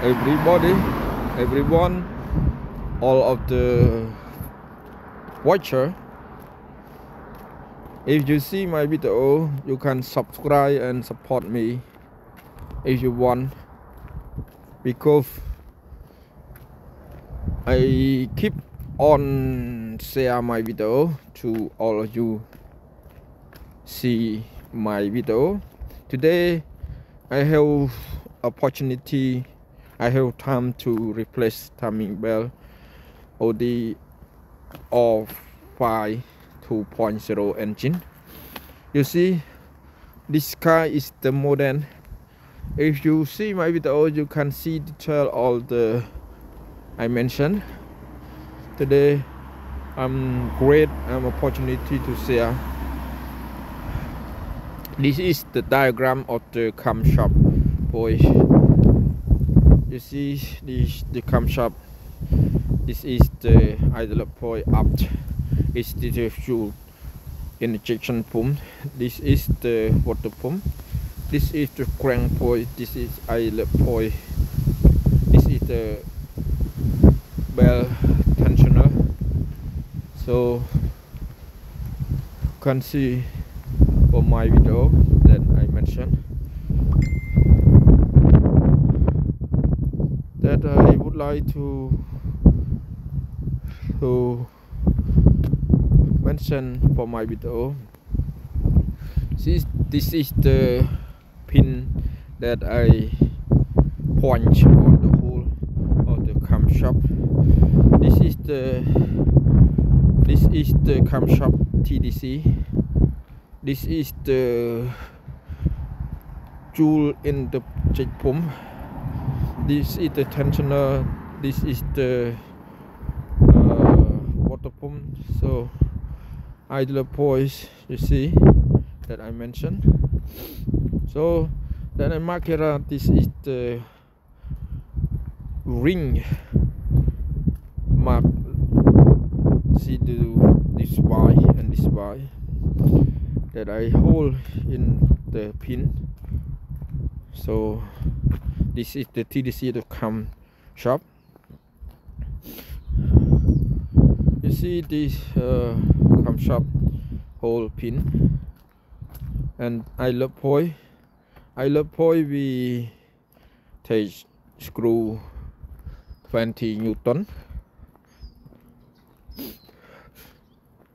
everybody, everyone, all of the watcher. If you see my video, you can subscribe and support me if you want, because I keep on share my video to all of you see my video. Today I have opportunity, I have time to replace timing belt audi R5 2.0 engine. You see, this car is the model. If you see my video, you can see detail all the I mentioned. Today I'm great opportunity to share. This is the diagram of the camshaft pulley. You see this the camshaft. This is the idler pulley up. It's the fuel injection pump. This is the water pump. This is the crank pulley. This is idler pulley. This is the belt tensioner. So you can see from my video that I mentioned that I would like to mention for my video. This is the pin that I point on the hole of the camshaft. This is the camshaft TDC. This is the jewel in the check pump. This is the tensioner. This is the water pump. So idler poise, you see that I mentioned. So then I mark it out. This is the ring mark. See this Y and this Y that I hold in the pin. So this is the TDC, the Camshaft. You see this Camshaft hole pin, and idler pulley. Idler pulley we take screw 20 Newton.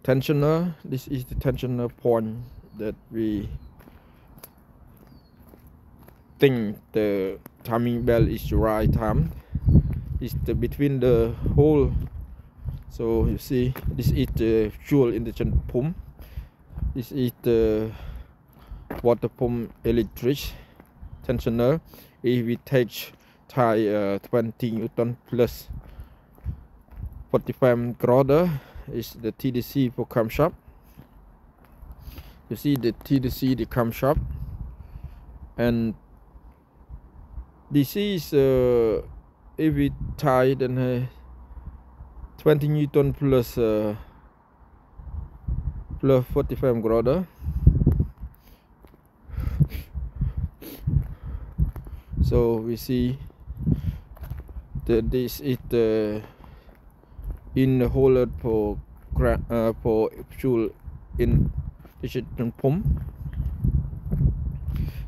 Tensioner, this is the tensioner point that we think the timing belt is the right time. It's the between the hole. So you see, this is the fuel injection pump. This is the water pump electric tensioner. If we take tie 20 Newton plus 45 grader, is the TDC for camshaft. You see the TDC, the camshaft, and this is if we tie then 20 Newton plus 45 grader. So we see that this is the in the holder for fuel injection pump.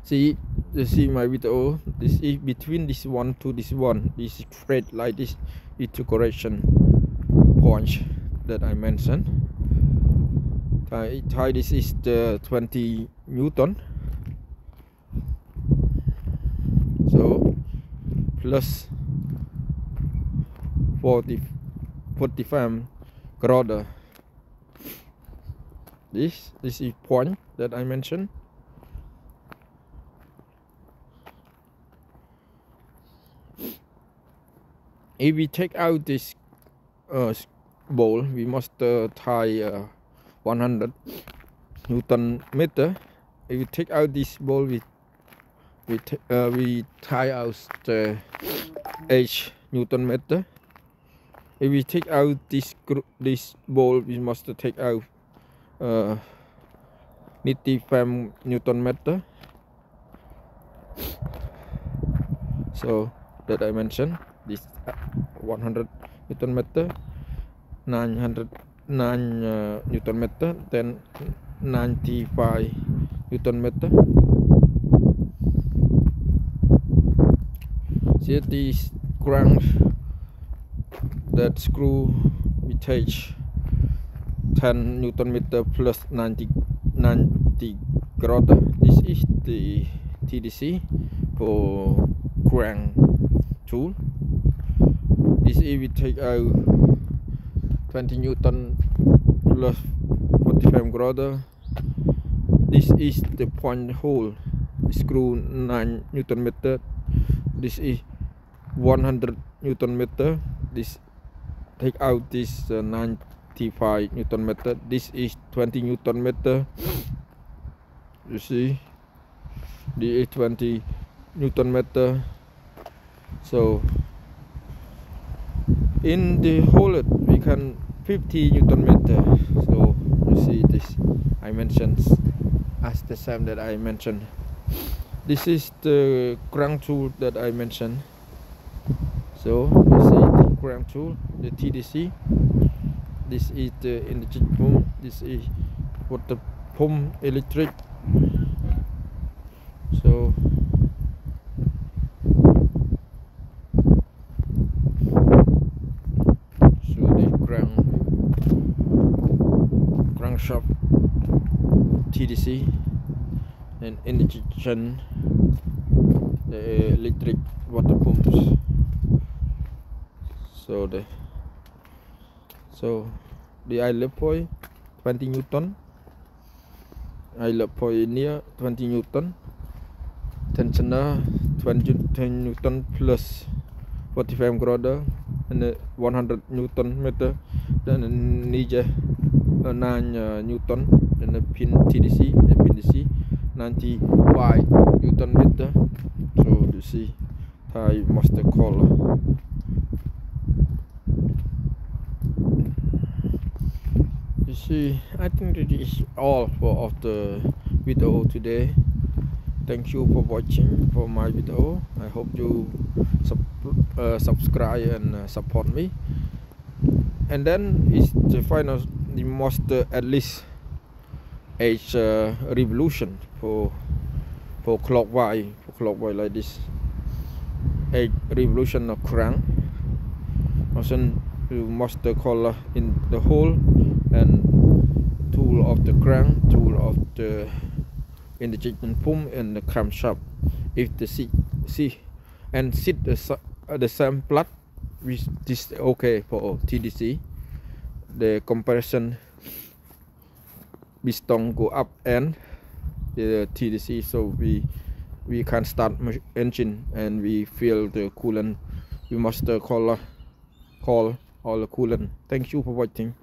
See, you see my video. This is between this one to this one. This is straight like this. It's the correction point that I mentioned. Tie this is the 20 Newton. So plus 45 grader. This is point that I mentioned. If we take out this bowl, we must tie 100 Newton meter. If we take out this bowl, we tie out the 8 Newton meter. If we take out this bowl, we must take out 95 Newton meter. So that I mentioned. This 100 Newton meter, 909 Newton meter, then 95 Newton meter. See this crank, that screw we take 10 Newton meter plus 90 grotter. This is the TDC for crank tool. This is we take out 20 Newton plus 45 grotter. This is the point hole, screw 9 Newton meter. This is 100 Newton meter. This take out this 95 Newton meter. This is 20 Newton meter. You see, this is 20 Newton meter. So in the hole we can 50 Newton meter. So you see this I mentioned as the same that I mentioned. This is the crank tool that I mentioned. So you see the crank tool, the TDC. This is the energy pump. This is water pump electric. So the crankshaft TDC and injection, the electric water pumps. So the idler point 20 Newton, idler point near 20 Newton, tensioner 10 Newton plus 45 grotter, and 100 Newton meter, then nije 9 Newton, then the pin TDC, the pin DC 95 Newton meter. So you see Thai master collar. You see, I think that is all of the video today. Thank you for watching for my video. I hope you subscribe and support me. And then is the final, the most at least age revolution for clockwise like this. A revolution of crank. Also, you must collar in the hole and tool of the crank, tool of the injection pump and the camshaft. If the see and sit the same plug, which is okay for TDC. The compression piston go up and the TDC, so we can start engine and we feel the coolant. We must call all the coolant. Thank you for watching.